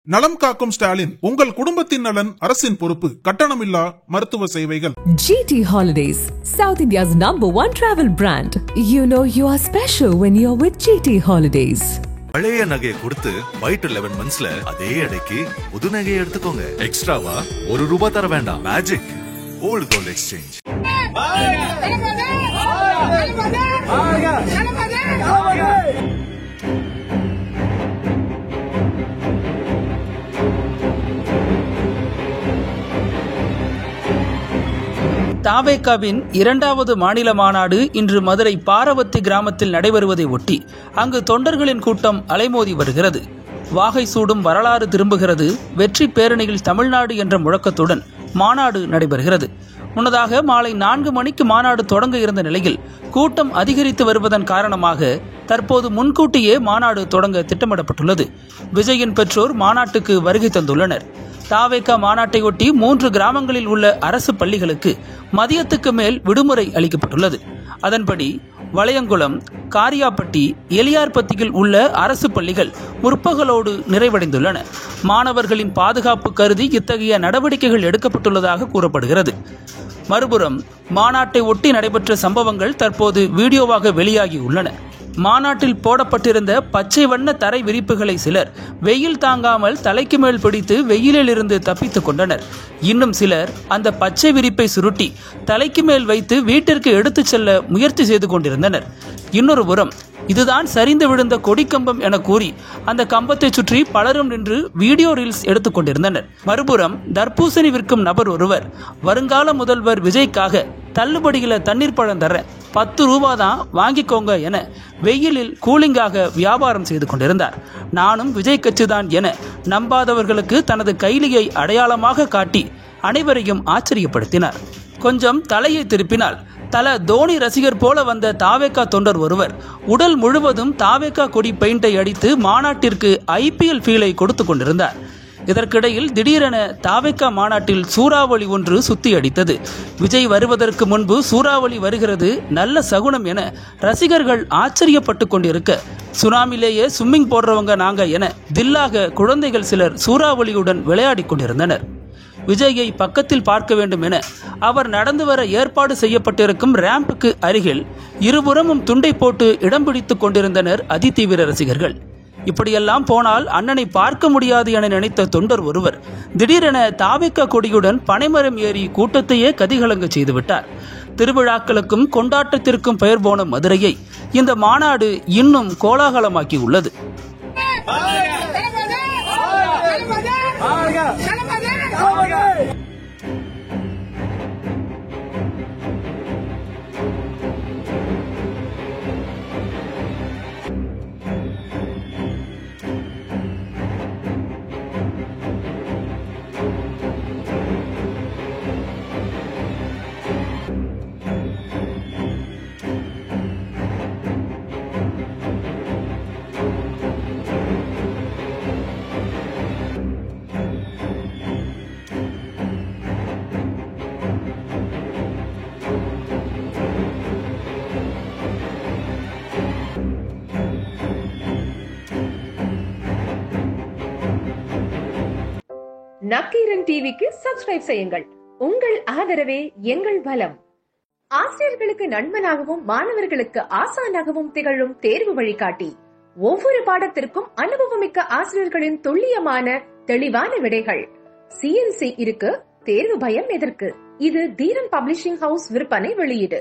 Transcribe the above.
நலம் காக்கும் ஸ்டாலின், உங்கள் குடும்பத்தின் நலன் அரசின் பொறுப்பு. கட்டணமில்லா மருத்துவ சேவைகள். GT Holidays, South India's #1 travel brand. You know you are special when you're with GT Holidays. பழைய நகையை கொடுத்து வைட் 11 monthsல அதே எடைக்கு புது நகையை எடுத்துக்கோங்க. எக்ஸ்ட்ராவா ₹1 தர வேண்டாம். Magic old gold exchange. தாவேகாவின் 2வது மாநில மாநாடு இன்று மதுரை பாரவத்தி கிராமத்தில் நடைபெறுவதை ஒட்டி அங்கு தொண்டர்களின் கூட்டம் அலைமோதி வருகிறது. வாகை சூடும் வரலாறு திரும்புகிறது, வெற்றி பேரணியில் தமிழ்நாடு என்ற முழக்கத்துடன் மாநாடு நடைபெறுகிறது. முன்னதாக மாலை 4 மணிக்கு மாநாடு தொடங்க இருந்த நிலையில் கூட்டம் அதிகரித்து வருவதன் காரணமாக தற்போது முன்கூட்டியே மாநாடு தொடங்க திட்டமிடப்பட்டுள்ளது. விஜயின் பெற்றோர் மாநாட்டுக்கு வருகை தந்துள்ளனர். தாவேகா மாநாட்டையொட்டி 3 கிராமங்களில் உள்ள அரசு பள்ளிகளுக்கு மதியத்துக்கு மேல் விடுமுறை அளிக்கப்பட்டுள்ளது. அதன்படி வளையங்குளம், காரியாப்பட்டி, எலியார்பத்தியில் உள்ள அரசு பள்ளிகள் முற்பகலோடு நிறைவடைந்துள்ளன. மாணவர்களின் பாதுகாப்பு கருதி இத்தகைய நடவடிக்கைகள் எடுக்கப்பட்டுள்ளதாக கூறப்படுகிறது. மறுபுறம் மாநாட்டை ஒட்டி நடைபெற்ற சம்பவங்கள் தற்போது வீடியோவாக வெளியாகியுள்ளன. மாநாட்டில் போடப்பட்டிருந்த பச்சை வண்ண தரை விரிப்புகளை சிலர் வெயில் தாங்காமல் தலைக்கு மேல் பிடித்து வெயிலில் இருந்து தப்பித்துக் கொண்டனர். இன்னும் சிலர் அந்த பச்சை விரிப்பை சுருட்டி தலைக்கு மேல் வைத்து வீட்டிற்கு எடுத்துச் செல்ல முயற்சி செய்து கொண்டிருந்தனர். இன்னொரு புறம் இதுதான் சரிந்து விழுந்த கொடிக்கம்பம் என கூறி அந்த கம்பத்தை சுற்றி பலரும் நின்று வீடியோ ரீல்ஸ் எடுத்துக் கொண்டிருந்தனர். மறுபுறம் தர்பூசணி விற்கும் நபர் ஒருவர் வருங்கால முதல்வர் விஜய்க்காக தள்ளுபடியில தண்ணீர் பழம் தர ₹10 தான் வாங்கிக்கோங்க என வெயிலில் கூலிங்காக வியாபாரம் செய்து கொண்டிருந்தார். நானும் விஜய் கட்சிதான் என நம்பாதவர்களுக்கு தனது கைலியை அடையாளமாக காட்டி அனைவரையும் ஆச்சரியப்படுத்தினார். கொஞ்சம் தலையை திருப்பினால் தல தோனி ரசிகர் போல வந்த தாவேகா தொண்டர் ஒருவர் உடல் முழுவதும் தாவேகா கொடி பெயிண்டை அடித்து மாநாட்டிற்கு IPL ஃபீலை கொடுத்து கொண்டிருந்தார். இதற்கிடையில் திடீரென தாவேகா மாநாட்டில் சூறாவளி ஒன்று சுத்தி அடித்தது. விஜய் வருவதற்கு முன்பு சூறாவளி வருகிறது, நல்ல சகுனம் என ரசிகர்கள் ஆச்சரியப்பட்டு கொண்டிருக்க, சுனாமிலேயே ஸ்விம்மிங் போடுறவங்க நாங்க என தில்லாக குழந்தைகள் சிலர் சூறாவளியுடன் விளையாடி கொண்டிருந்தனர். விஜயை பக்கத்தில் பார்க்க வேண்டும் என அவர் நடந்து வர ஏற்பாடு செய்யப்பட்டிருக்கும் ரேம்புக்கு அருகில் இருபுறமும் துண்டை போட்டு இடம் பிடித்துக் கொண்டிருந்தனர் அதிதீவிர ரசிகர்கள். இப்படியெல்லாம் போனால் அண்ணனை பார்க்க முடியாது என நினைத்த தொண்டர் ஒருவர் திடீரென தாவேகா கொடியுடன் பனைமரம் ஏறி கூட்டத்தையே கதிகலங்க செய்துவிட்டார். திருவிழாக்களுக்கும் கொண்டாட்டத்திற்கும் பெயர் போன மதுரையை இந்த மாநாடு இன்னும் கோலாகலமாக்கி உள்ளது. நக்கீரன் டிவிக்கு சப்ஸ்கிரைப் செய்யுங்கள். உங்கள் ஆதரவே எங்கள் பலம். ஆசிரியர்களுக்கு நண்பனாகவும் மாணவர்களுக்கு ஆசானாகவும் திகழும் தேர்வு வழிகாட்டி. ஒவ்வொரு பாடத்திற்கும் அனுபவமிக்க ஆசிரியர்களின் துல்லியமான தெளிவான விடைகள். CNC இருக்கு, தேர்வு பயம் எதற்கு? இது தீரன் பப்ளிஷிங் ஹவுஸ் விற்பனை வெளியீடு.